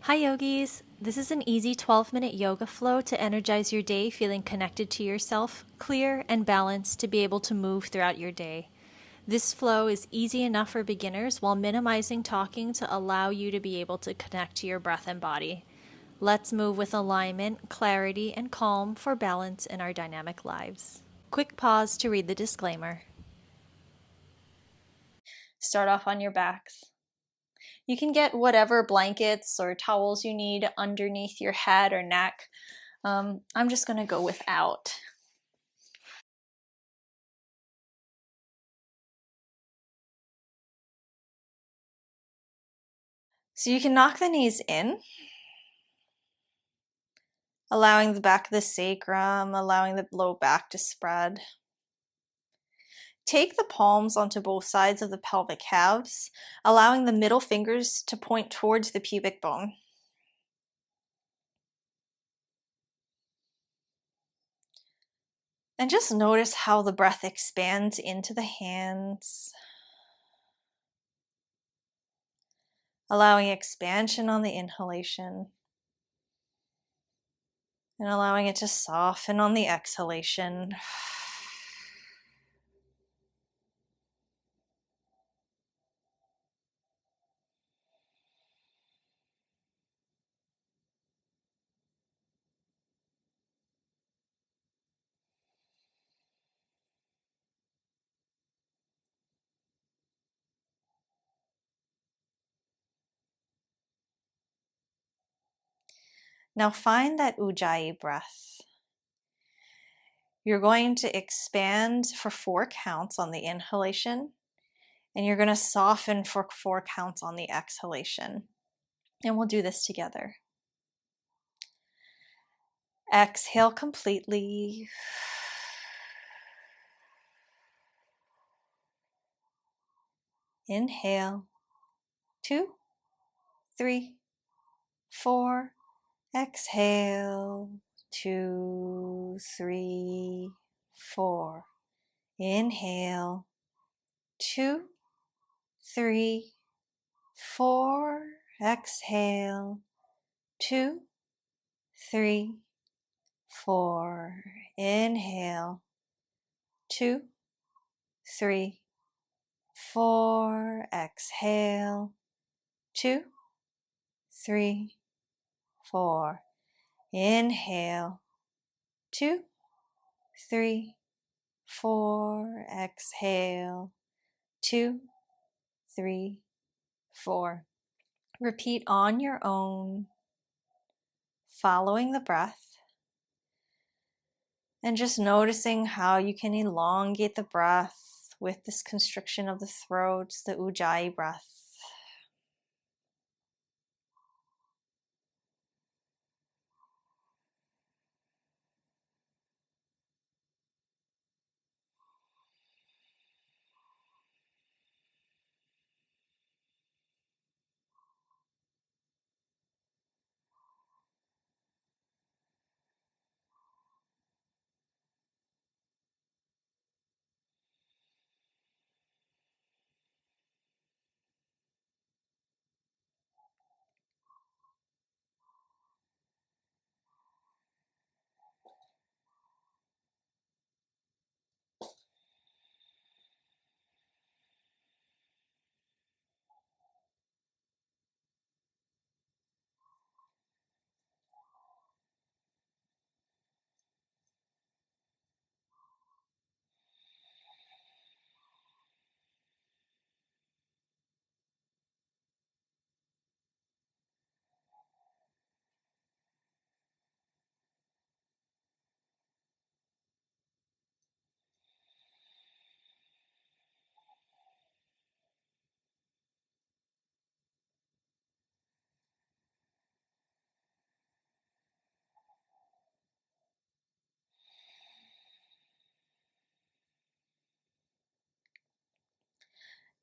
Hi, yogis. This is an easy 12-minute yoga flow to energize your day, feeling connected to yourself, clear, and balanced to be able to move throughout your day. This flow is easy enough for beginners while minimizing talking to allow you to be able to connect to your breath and body. Let's move with alignment, clarity, and calm for balance in our dynamic lives. Quick pause to read the disclaimer. Start off on your backs. You can get whatever blankets or towels you need underneath your head or neck. I'm just going to go without. So you can knock the knees in, allowing the back of the sacrum, allowing the low back to spread. Take the palms onto both sides of the pelvic calves, allowing the middle fingers to point towards the pubic bone. And just notice how the breath expands into the hands, allowing expansion on the inhalation and allowing it to soften on the exhalation. Now find that Ujjayi breath. You're going to expand for 4 counts on the inhalation, and you're going to soften for 4 counts on the exhalation. And we'll do this together. Exhale completely. Inhale. 2, 3, 4. Exhale. 2, 3, 4. Inhale. 2, 3, 4. Exhale. 2, 3, 4. Inhale. 2, 3, 4. Exhale. 2, 3, 4. Inhale. 2, 3, 4. Exhale. 2, 3, 4. Repeat on your own, following the breath, and just noticing how you can elongate the breath with this constriction of the throat, the Ujjayi breath.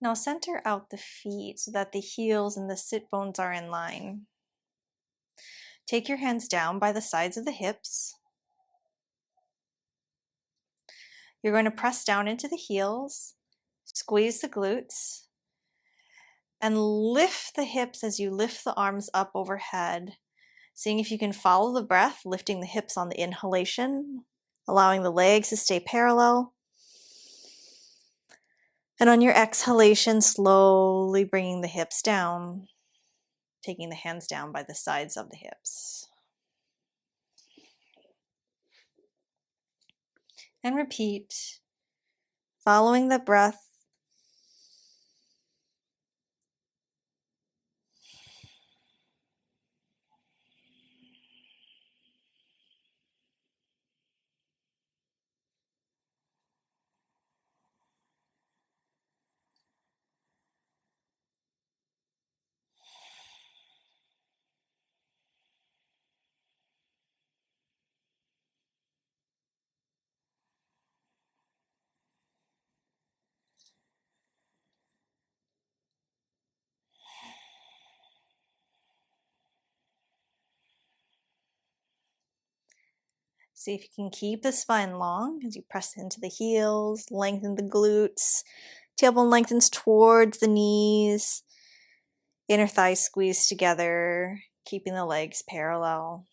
Now center out the feet so that the heels and the sit bones are in line. Take your hands down by the sides of the hips. You're going to press down into the heels, squeeze the glutes, And lift the hips as you lift the arms up overhead, seeing if you can follow the breath, lifting the hips on the inhalation, allowing the legs to stay parallel. And on your exhalation, slowly bringing the hips down, taking the hands down by the sides of the hips. And repeat, following the breath. See if you can keep the spine long as you press into the heels, lengthen the glutes, tailbone lengthens towards the knees, inner thighs squeeze together, keeping the legs parallel.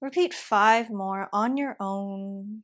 Repeat 5 more on your own.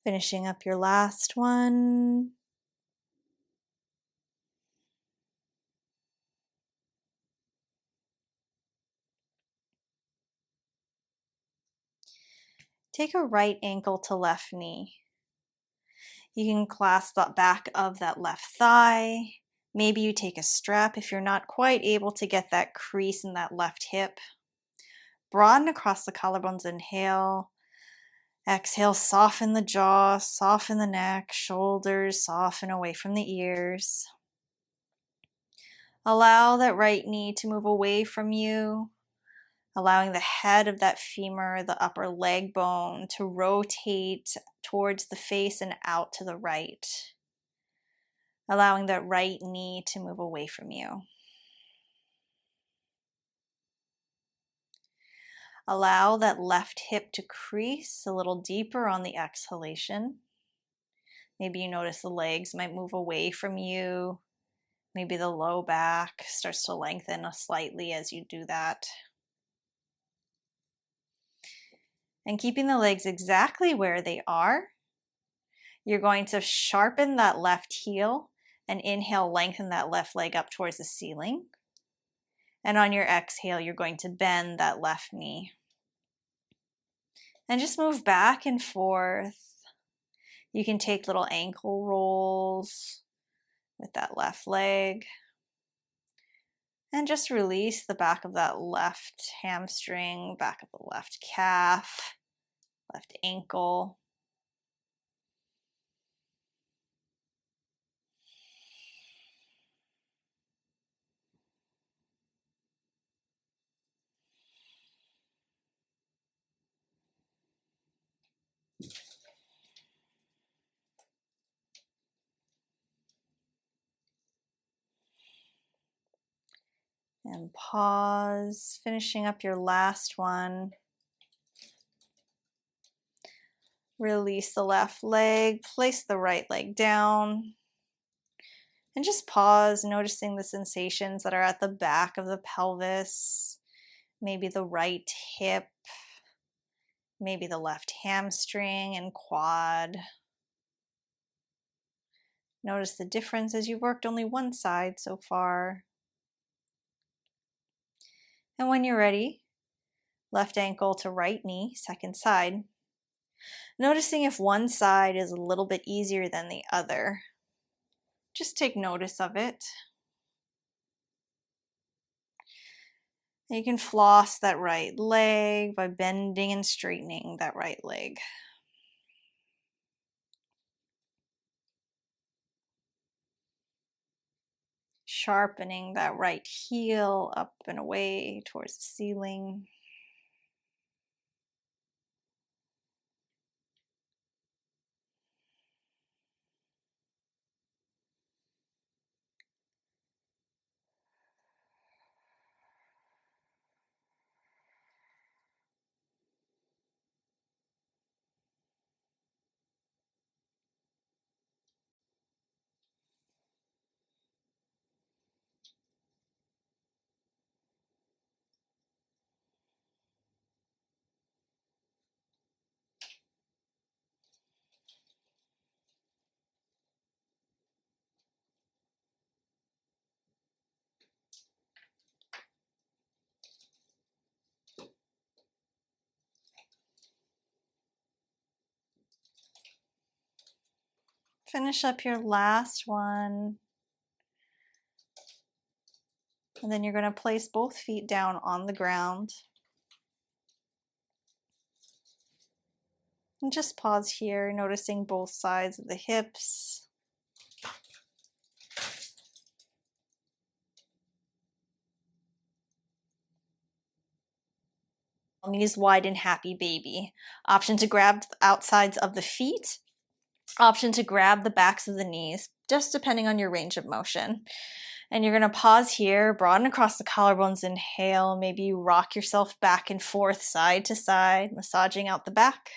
Finishing up your last one. Take a right ankle to left knee. You can clasp the back of that left thigh. Maybe you take a strap if you're not quite able to get that crease in that left hip. Broaden across the collarbones, inhale. Exhale, soften the jaw, soften the neck, shoulders, soften away from the ears. Allow that right knee to move away from you, allowing the head of that femur, the upper leg bone, to rotate towards the face and out to the right. Allowing that right knee to move away from you. Allow that left hip to crease a little deeper on the exhalation. Maybe you notice the legs might move away from you. Maybe the low back starts to lengthen slightly as you do that. And keeping the legs exactly where they are, you're going to sharpen that left heel and inhale, lengthen that left leg up towards the ceiling. And on your exhale, you're going to bend that left knee. And just move back and forth. You can take little ankle rolls with that left leg. And just release the back of that left hamstring, back of the left calf, left ankle. And pause, finishing up your last one. Release the left leg, place the right leg down, and just pause, noticing the sensations that are at the back of the pelvis, maybe the right hip, maybe the left hamstring and quad. Notice the difference as you've worked only one side so far. And when you're ready, left ankle to right knee, second side. Noticing if one side is a little bit easier than the other. Just take notice of it. You can floss that right leg by bending and straightening that right leg. Sharpening that right heel up and away towards the ceiling. Finish up your last one. And then you're going to place both feet down on the ground. And just pause here, noticing both sides of the hips. Knees wide and happy baby. Option to grab the outsides of the feet. Option to grab the backs of the knees, just depending on your range of motion. And you're going to pause here, broaden across the collarbones, inhale. Maybe you rock yourself back and forth, side to side, massaging out the back.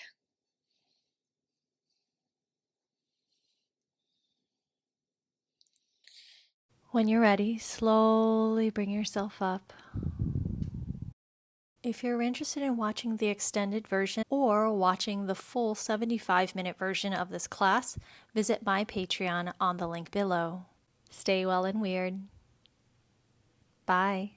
When you're ready, slowly bring yourself up. If you're interested in watching the extended version or watching the full 75-minute version of this class, visit my Patreon on the link below. Stay well and weird. Bye.